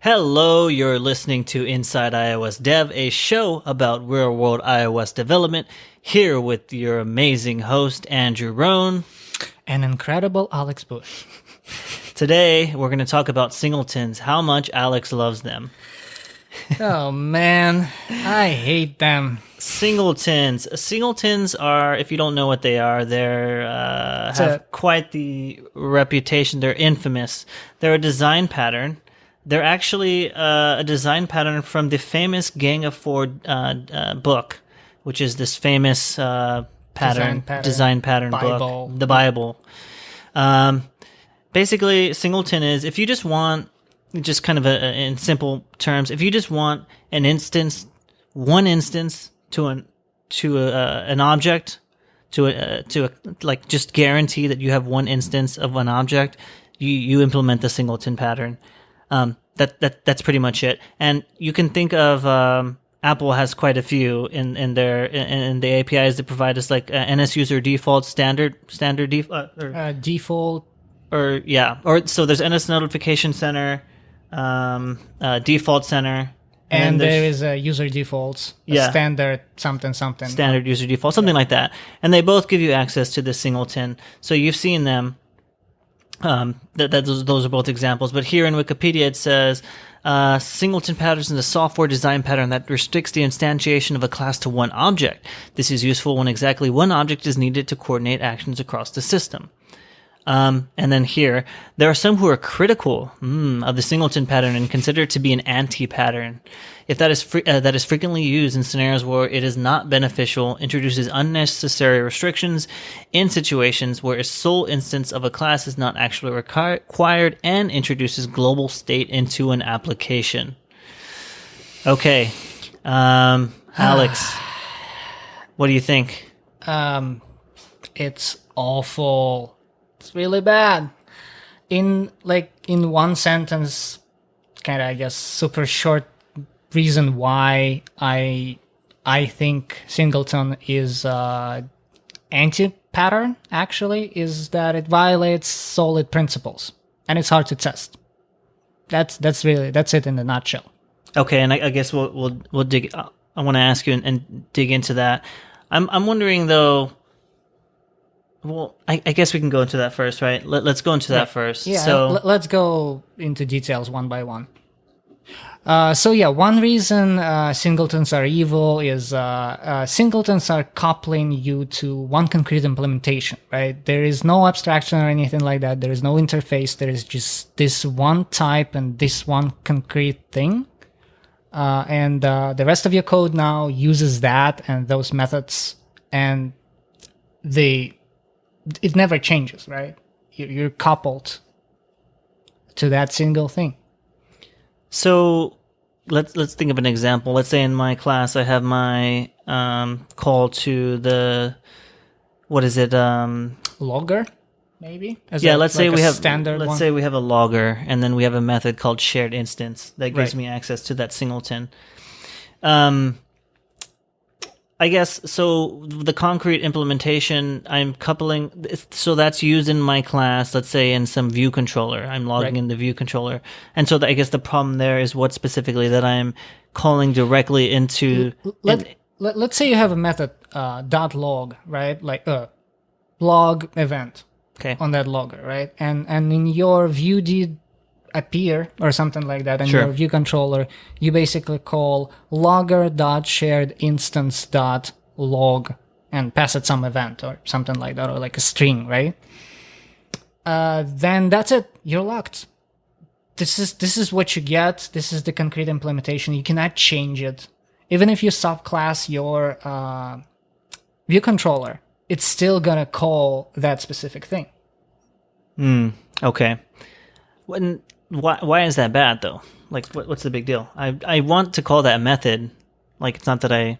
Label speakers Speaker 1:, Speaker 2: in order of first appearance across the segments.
Speaker 1: Hello, you're listening to Inside iOS Dev, a show about real-world iOS development, here with your amazing host, Andrew Rohn.
Speaker 2: An incredible Alex Bush.
Speaker 1: Today, we're going to talk about singletons, how much Alex loves them.
Speaker 2: Oh, man. I hate them.
Speaker 1: Singletons. Singletons are, if you don't know what they are, they're have quite the reputation. They're infamous. They're a design pattern. They're actually a design pattern from the famous Gang of Four book, which is this famous design pattern
Speaker 2: Bible.
Speaker 1: book, the Bible. Basically, singleton is, if you just want, just kind of in simple terms, if you just want one instance to an object, like just guarantee that you have one instance of an object, you implement the singleton pattern. That's pretty much it. And you can think of Apple has quite a few in the APIs that provide us, like NS user default standard
Speaker 2: Default.
Speaker 1: Or so there's NS notification center, default center,
Speaker 2: And there is a user defaults, standard something.
Speaker 1: Standard user default, something like that. And they both give you access to the singleton. So you've seen them. Those are both examples. But here in Wikipedia it says, singleton pattern is a software design pattern that restricts the instantiation of a class to one object. This is useful when exactly one object is needed to coordinate actions across the system. And then here, there are some who are critical of the singleton pattern and consider it to be an anti-pattern. If that is frequently used in scenarios where it is not beneficial, introduces unnecessary restrictions in situations where a sole instance of a class is not actually required, and introduces global state into an application. Okay, Alex, what do you think?
Speaker 2: It's awful. It's really bad. In one sentence, kind of, I guess, super short reason why I think singleton is anti-pattern, actually, is that it violates solid principles and it's hard to test. That's it in a nutshell.
Speaker 1: Okay, and I guess we'll dig. I want to ask you and dig into that. I'm wondering though. Well, I guess we can go into that first, right? Let's go into that first.
Speaker 2: Yeah,
Speaker 1: so
Speaker 2: let's go into details one by one. One reason singletons are evil is singletons are coupling you to one concrete implementation, right? There is no abstraction or anything like that. There is no interface. There is just this one type and this one concrete thing. And the rest of your code now uses that and those methods, and it never changes, right? You're coupled to that single thing.
Speaker 1: So let's think of an example. Let's say in my class I have my call to the
Speaker 2: Logger, maybe.
Speaker 1: Let's say we have
Speaker 2: standard.
Speaker 1: Let's say we have a logger, and then we have a method called shared instance that gives me access to that singleton. I guess, so the concrete implementation I'm coupling, so that's used in my class, let's say in some view controller. I'm logging in the view controller. And so I guess the problem there is what specifically that I'm calling directly into.
Speaker 2: Let's say you have a method .log, right? Like log event on that logger, right? And in your view did appear or something like that in your view controller, you basically call logger.sharedInstance.log and pass it some event or something like that, or like a string, right? Then that's it. You're locked. This is what you get. This is the concrete implementation. You cannot change it. Even if you subclass your view controller, it's still gonna call that specific thing.
Speaker 1: Okay. Why is that bad though? Like, what's the big deal? I want to call that a method. Like, it's not doing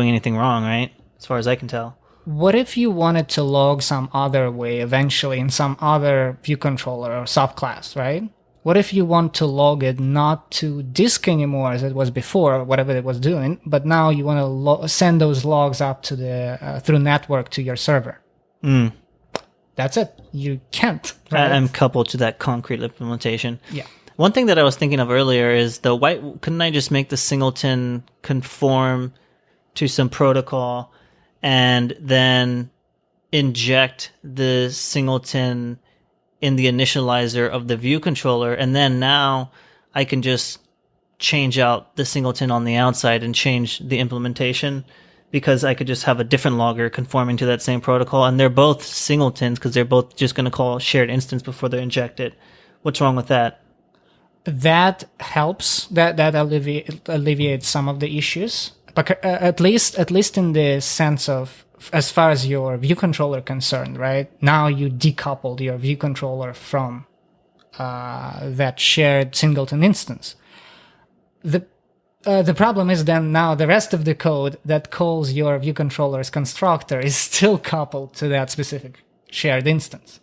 Speaker 1: anything wrong, right? As far as I can tell.
Speaker 2: What if you wanted to log some other way eventually in some other view controller or subclass, right? What if you want to log it not to disk anymore as it was before, or whatever it was doing, but now you want to send those logs up to the through network to your server? That's it. You can't.
Speaker 1: Right? I'm coupled to that concrete implementation.
Speaker 2: Yeah.
Speaker 1: One thing that I was thinking of earlier is couldn't I just make the singleton conform to some protocol and then inject the singleton in the initializer of the view controller, and then now I can just change out the singleton on the outside and change the implementation, because I could just have a different logger conforming to that same protocol, and they're both singletons because they're both just going to call shared instance before they're injected. What's wrong with that?
Speaker 2: That helps. That alleviates some of the issues, but at least in the sense of, as far as your view controller concerned, right? Now you decoupled your view controller from that shared singleton instance. The problem is then now the rest of the code that calls your view controller's constructor is still coupled to that specific shared instance.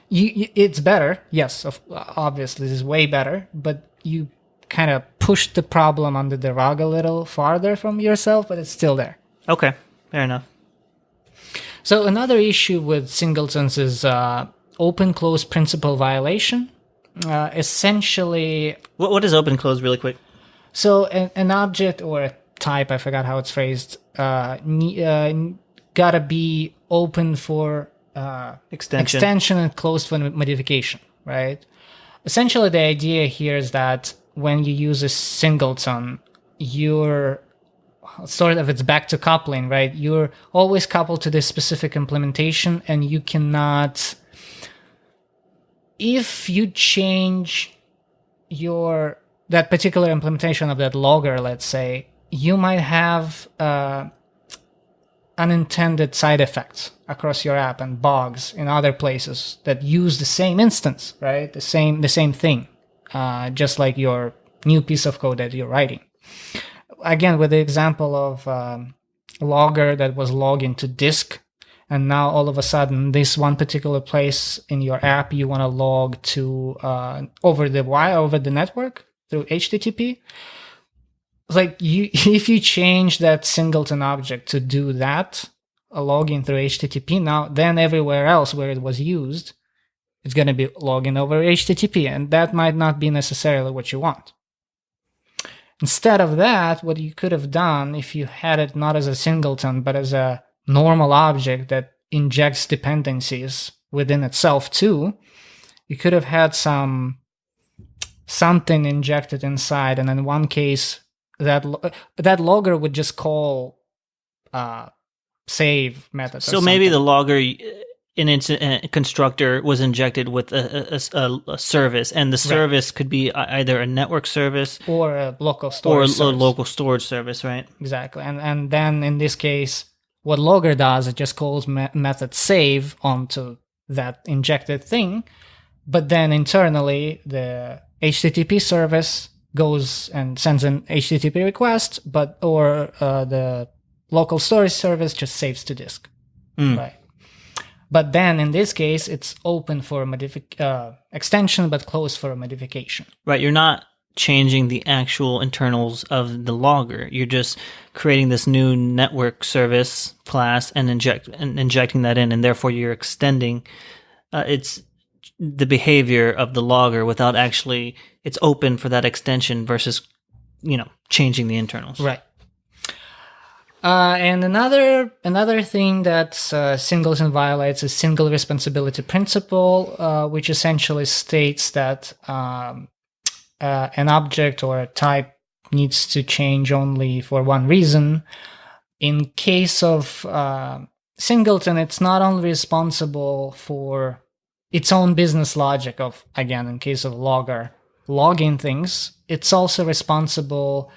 Speaker 2: It's better, yes, obviously this is way better, but you kind of pushed the problem under the rug a little farther from yourself, but it's still there.
Speaker 1: Okay, fair enough.
Speaker 2: So another issue with singletons is open-close principle violation. Essentially...
Speaker 1: What is open-close really quick?
Speaker 2: So an object or a type, I forgot how it's phrased, gotta be open for extension and closed for modification, right? Essentially, the idea here is that when you use a singleton, you're sort of, it's back to coupling, right? You're always coupled to this specific implementation, and you cannot, if you change that particular implementation of that logger, let's say, you might have unintended side effects across your app and bugs in other places that use the same instance, right? The same thing, just like your new piece of code that you're writing. Again, with the example of logger that was logged into disk, and now all of a sudden this one particular place in your app you want to log to over the network through HTTP. Like if you change that singleton object to do that, a login through HTTP, now then everywhere else where it was used, it's going to be logging over HTTP, and that might not be necessarily what you want. Instead of that, what you could have done, if you had it not as a singleton but as a normal object that injects dependencies within itself too, you could have had something injected inside, and in one case that logger would just call save method.
Speaker 1: So maybe the logger in its constructor was injected with a service, and the service could be either a network service
Speaker 2: or a local storage
Speaker 1: or a local storage service, right?
Speaker 2: Exactly. And then in this case, what logger does, it just calls method save onto that injected thing, but then internally the HTTP service goes and sends an HTTP request, or the local storage service just saves to disk, right? But then in this case, it's open for extension, but closed for a modification.
Speaker 1: Right. You're not changing the actual internals of the logger. You're just creating this new network service class and injecting that in, and therefore you're extending it's the behavior of the logger without actually, it's open for that extension versus, changing the internals.
Speaker 2: Right. And another thing that singleton violates is single responsibility principle, which essentially states that an object or a type needs to change only for one reason. In case of singleton, it's not only responsible for its own business logic of, again, in case of logger, logging things, it's also responsible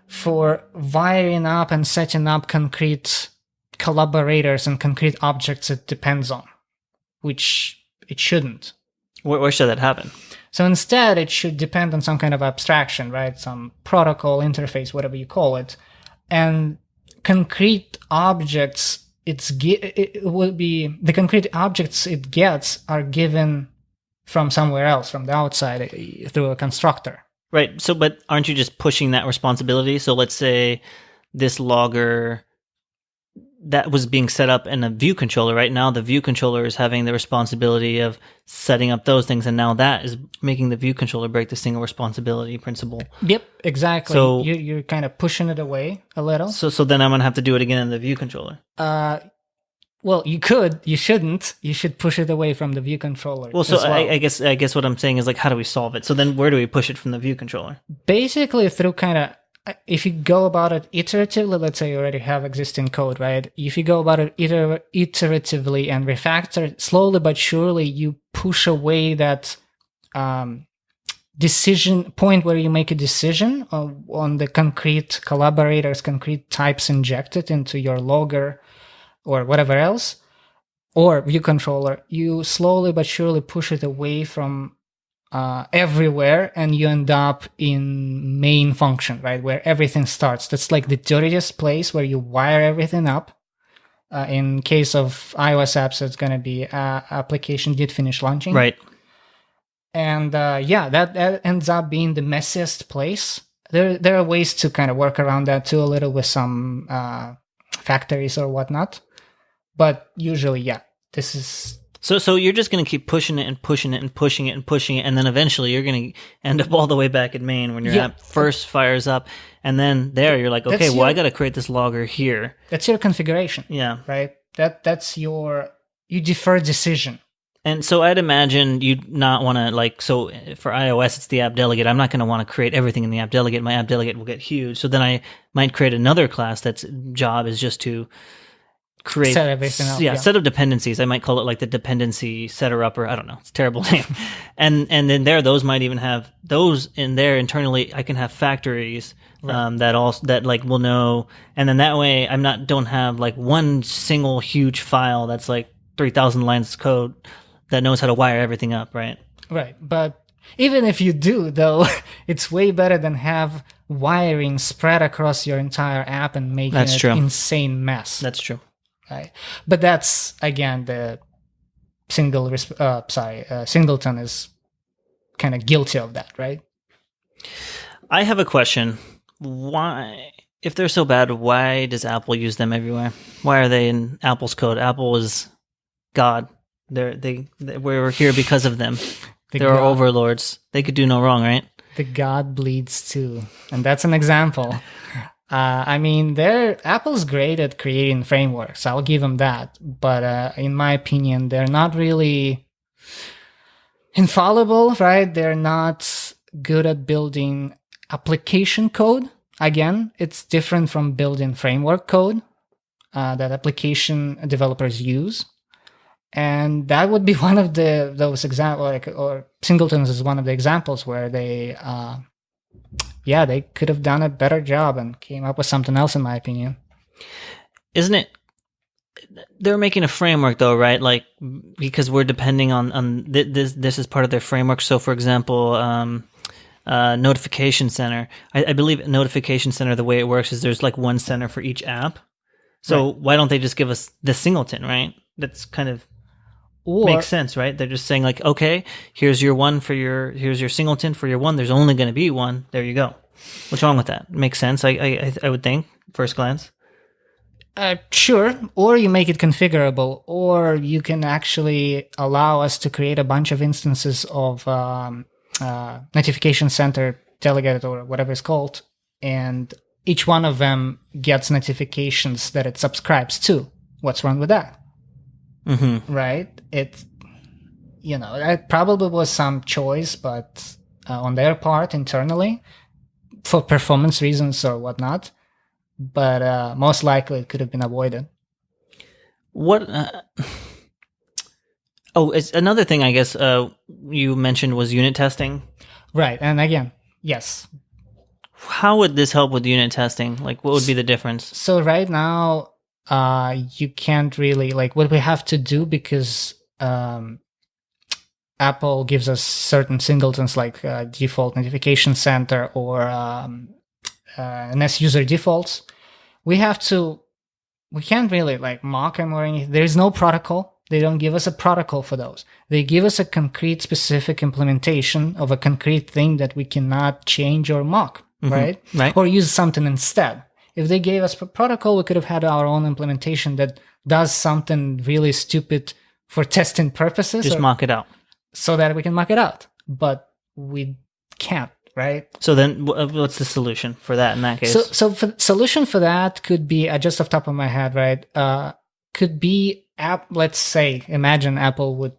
Speaker 2: for wiring up and setting up concrete collaborators and concrete objects it depends on, which it shouldn't.
Speaker 1: Where should that happen?
Speaker 2: So instead, it should depend on some kind of abstraction, right? Some protocol, interface, whatever you call it. And concrete objects, it will be, the concrete objects it gets are given from somewhere else, from the outside, through a constructor.
Speaker 1: Right. So, but aren't you just pushing that responsibility? So let's say this logger that was being set up in a view controller. Right now, the view controller is having the responsibility of setting up those things, and now that is making the view controller break the single responsibility principle.
Speaker 2: Yep, exactly.
Speaker 1: So-
Speaker 2: You're kind of pushing it away a little.
Speaker 1: So then I'm gonna have to do it again in the view controller.
Speaker 2: Well, you could. You shouldn't. You should push it away from the view controller.
Speaker 1: Well, so
Speaker 2: as well.
Speaker 1: I guess what I'm saying is like, how do we solve it? So then where do we push it from the view controller?
Speaker 2: Basically, through kind of, if you go about it iteratively, let's say you already have existing code, right? If you go about it iteratively and refactor it, slowly but surely, you push away that decision point where you make a decision on the concrete collaborators, concrete types injected into your logger or whatever else, or view controller. You slowly but surely push it away from everywhere, and you end up in main function, right, where everything starts. That's like the dirtiest place where you wire everything up. In case of iOS apps, it's going to be application did finish launching.
Speaker 1: Right.
Speaker 2: And that ends up being the messiest place. There are ways to kind of work around that too a little with some factories or whatnot. But usually, this is...
Speaker 1: So you're just going to keep pushing it and pushing it and pushing it and pushing it, and then eventually you're going to end up all the way back at main when your app first fires up, and then there you're like, okay, I got to create this logger here.
Speaker 2: That's your configuration.
Speaker 1: Yeah.
Speaker 2: Right? That's your... You defer decision.
Speaker 1: And so I'd imagine you'd not want to, so for iOS, it's the app delegate. I'm not going to want to create everything in the app delegate. My app delegate will get huge. So then I might create another class that's job is just to create
Speaker 2: set everything up,
Speaker 1: set of dependencies. I might call it like the dependency setter upper. I don't know. It's a terrible name. and then those might even have those in there internally. I can have factories that will know, and then that way don't have like one single huge file that's like 3,000 lines of code that knows how to wire everything up, right?
Speaker 2: Right. But even if you do, though, it's way better than have wiring spread across your entire app and making it an insane mess.
Speaker 1: That's true.
Speaker 2: Right. But that's, again, the Singleton is kind of guilty of that, right?
Speaker 1: I have a question. Why, if they're so bad, why does Apple use them everywhere? Why are they in Apple's code? Apple is God. We're here because of them. They're our overlords. They could do no wrong, right?
Speaker 2: The God bleeds too. And that's an example. Apple's great at creating frameworks. I'll give them that. But in my opinion, they're not really infallible, right? They're not good at building application code. Again, it's different from building framework code that application developers use. And that would be one of those examples, or Singletons is one of the examples where they could have done a better job and came up with something else, in my opinion.
Speaker 1: Isn't it? They're making a framework, though, right? Like, because we're depending on this is part of their framework. So, for example, Notification Center. I believe Notification Center, the way it works is there's like one center for each app. So why don't they just give us the Singleton, right? That's kind of... makes sense, right? They're just saying like, okay, here's your Singleton for your one. There's only going to be one. There you go. What's wrong with that? Makes sense. I would think first glance.
Speaker 2: Sure. Or you make it configurable, or you can actually allow us to create a bunch of instances of Notification Center delegate or whatever it's called, and each one of them gets notifications that it subscribes to. What's wrong with that?
Speaker 1: Mm-hmm.
Speaker 2: Right? It probably was some choice, but on their part internally, for performance reasons or whatnot. But most likely it could have been avoided.
Speaker 1: What? It's another thing I guess you mentioned was unit testing.
Speaker 2: Right, and again, yes.
Speaker 1: How would this help with unit testing? Like, what would be the difference? So
Speaker 2: right now, you can't really, what we have to do, because Apple gives us certain singletons like default notification center or NS user defaults. We can't really mock them or anything. There's no protocol. They don't give us a protocol for those. They give us a concrete specific implementation of a concrete thing that we cannot change or mock, right?
Speaker 1: Right.
Speaker 2: Or use something instead. If they gave us a protocol, we could have had our own implementation that does something really stupid for testing purposes.
Speaker 1: Just mock it out.
Speaker 2: So that we can mock it out. But we can't, right?
Speaker 1: So then what's the solution for that in that case?
Speaker 2: So solution for that could be, just off the top of my head, right? Could be, let's say, imagine Apple would,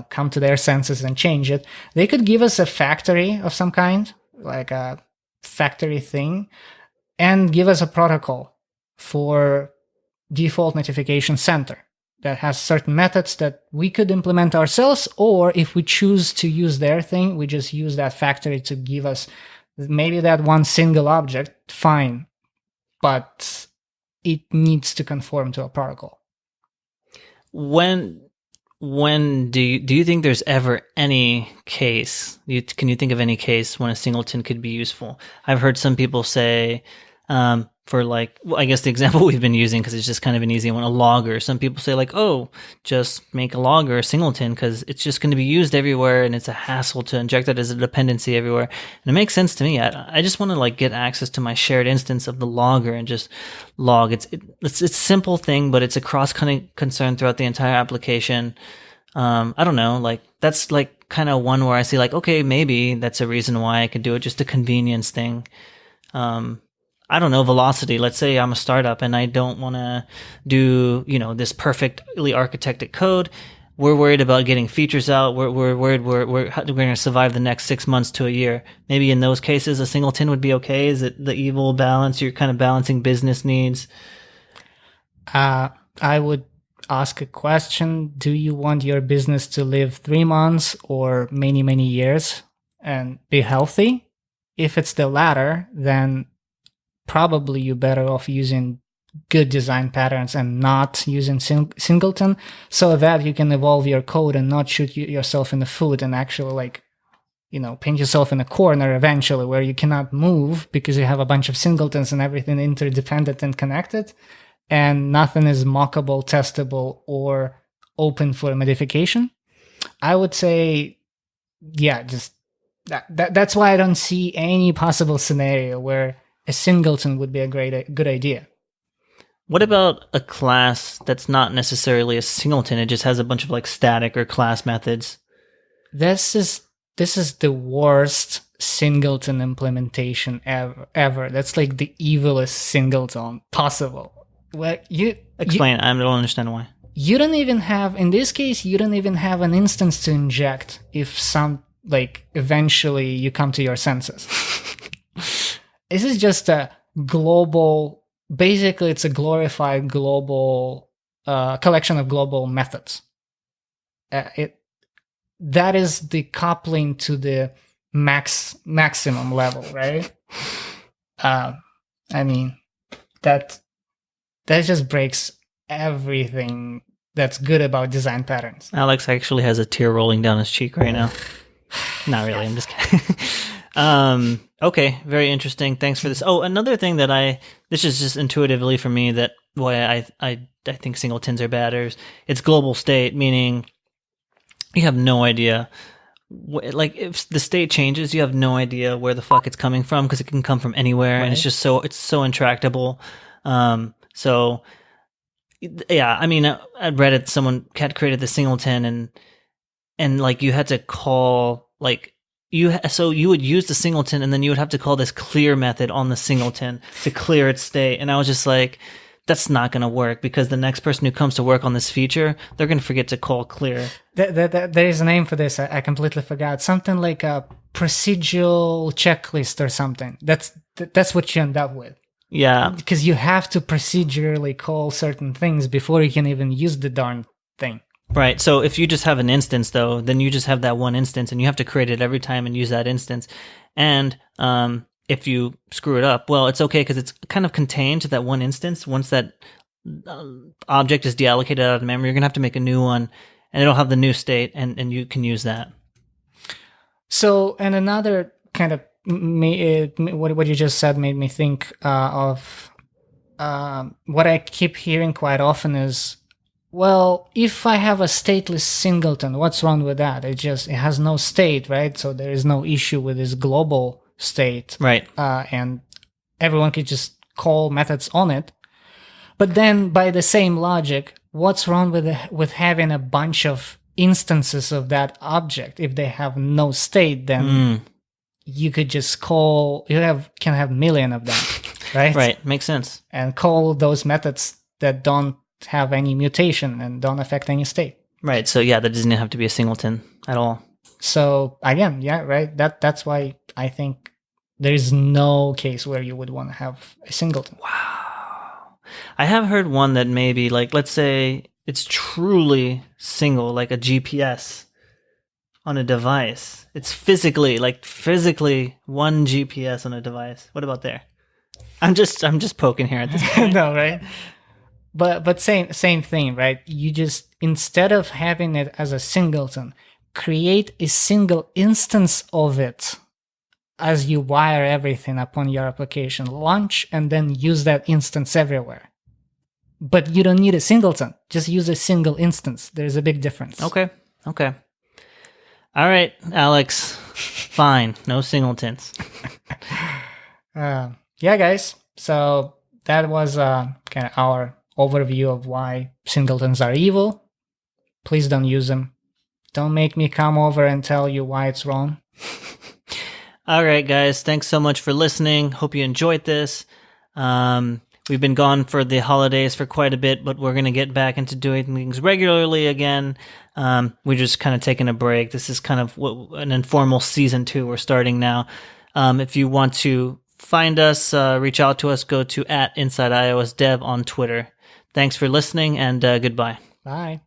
Speaker 2: come to their senses and change it. They could give us a factory of some kind, like a factory thing, and give us a protocol for default notification center that has certain methods that we could implement ourselves, or if we choose to use their thing, we just use that factory to give us maybe that one single object, fine, but it needs to conform to a protocol.
Speaker 1: When do you think there's ever any case? Can you think of any case when a singleton could be useful? I've heard some people say, for I guess the example we've been using, because it's just kind of an easy one, a logger. Some people say just make a logger a singleton because it's just going to be used everywhere and it's a hassle to inject that as a dependency everywhere. And it makes sense to me. I just want to get access to my shared instance of the logger and just log. It's a simple thing, but it's a cross-cutting concern throughout the entire application. I don't know, that's kind of one where I see okay, maybe that's a reason why I could do it, just a convenience thing. I don't know, velocity. Let's say I'm a startup and I don't want to do, this perfectly architected code. We're worried about getting features out. We're worried we're going to survive the next 6 months to a year. Maybe in those cases, a singleton would be okay. Is it the evil balance? You're kind of balancing business needs.
Speaker 2: I would ask a question. Do you want your business to live 3 months or many, many years and be healthy? If it's the latter, then probably you're better off using good design patterns and not using singleton, so that you can evolve your code and not shoot yourself in the foot and actually paint yourself in a corner eventually where you cannot move because you have a bunch of singletons and everything interdependent and connected and nothing is mockable, testable, or open for modification. I would say, just that's why I don't see any possible scenario where a singleton would be a good idea.
Speaker 1: What about a class that's not necessarily a singleton? It just has a bunch of static or class methods.
Speaker 2: This is the worst singleton implementation ever. That's the evilest singleton possible. Well,
Speaker 1: Explain. I don't understand why.
Speaker 2: You don't even have, in this case, you don't even have an instance to inject if eventually you come to your senses. This is just a global, basically it's a glorified global collection of global methods. That is the coupling to the maximum level, right? That just breaks everything that's good about design patterns.
Speaker 1: Alex actually has a tear rolling down his cheek right now. Not really, I'm just kidding. Okay, very interesting. Thanks for this. Oh, another thing this is just intuitively for me that why I think singletons are bad is it's global state, meaning you have no idea. If the state changes, you have no idea where the fuck it's coming from because it can come from anywhere, right. And it's so intractable. So yeah, at Reddit, someone had created the singleton and you had to call so you would use the singleton and then you would have to call this clear method on the singleton to clear its state. And I was just that's not going to work because the next person who comes to work on this feature, they're going to forget to call clear.
Speaker 2: There is a name for this. I completely forgot. Something like a procedural checklist or something. That's what you end up with.
Speaker 1: Yeah.
Speaker 2: Because you have to procedurally call certain things before you can even use the darn thing.
Speaker 1: Right. So if you just have an instance, though, then you just have that one instance and you have to create it every time and use that instance. And if you screw it up, well, it's okay because it's kind of contained to that one instance. Once that object is deallocated out of the memory, you're going to have to make a new one and it'll have the new state and you can use that. So, and another kind of what you just said made me think of what I keep hearing quite often is, well, if I have a stateless singleton, what's wrong with that? It has no state, right? So there is no issue with this global state. Right.
Speaker 2: And everyone could just call methods on it. But then by the same logic, what's wrong with having a bunch of instances of that object? If they have no state, then you could just call, can have million of them, right?
Speaker 1: Right, makes sense.
Speaker 2: And call those methods that don't have any mutation and don't affect any state.
Speaker 1: Right, so yeah, that doesn't have to be a singleton at all.
Speaker 2: So again, yeah, right. That's why I think there is no case where you would want to have a singleton.
Speaker 1: Wow. I have heard one that maybe, like, let's say it's truly single, like a GPS on a device. It's physically one GPS on a device. What about there? I'm just poking here at this point.
Speaker 2: No, right? But same thing, right? You just, instead of having it as a singleton, create a single instance of it as you wire everything upon your application launch, and then use that instance everywhere. But you don't need a singleton. Just use a single instance. There's a big difference.
Speaker 1: Okay. All right, Alex. Fine. No singletons.
Speaker 2: Yeah, guys. So that was kind of our overview of why singletons are evil. Please don't use them. Don't make me come over and tell you why it's wrong.
Speaker 1: All right, guys. Thanks so much for listening. Hope you enjoyed this. We've been gone for the holidays for quite a bit, but we're going to get back into doing things regularly again. We're just kind of taking a break. This is kind of an informal season 2 we're starting now. If you want to find us, reach out to us, go to @InsideIOSDev on Twitter. Thanks for listening, and goodbye.
Speaker 2: Bye.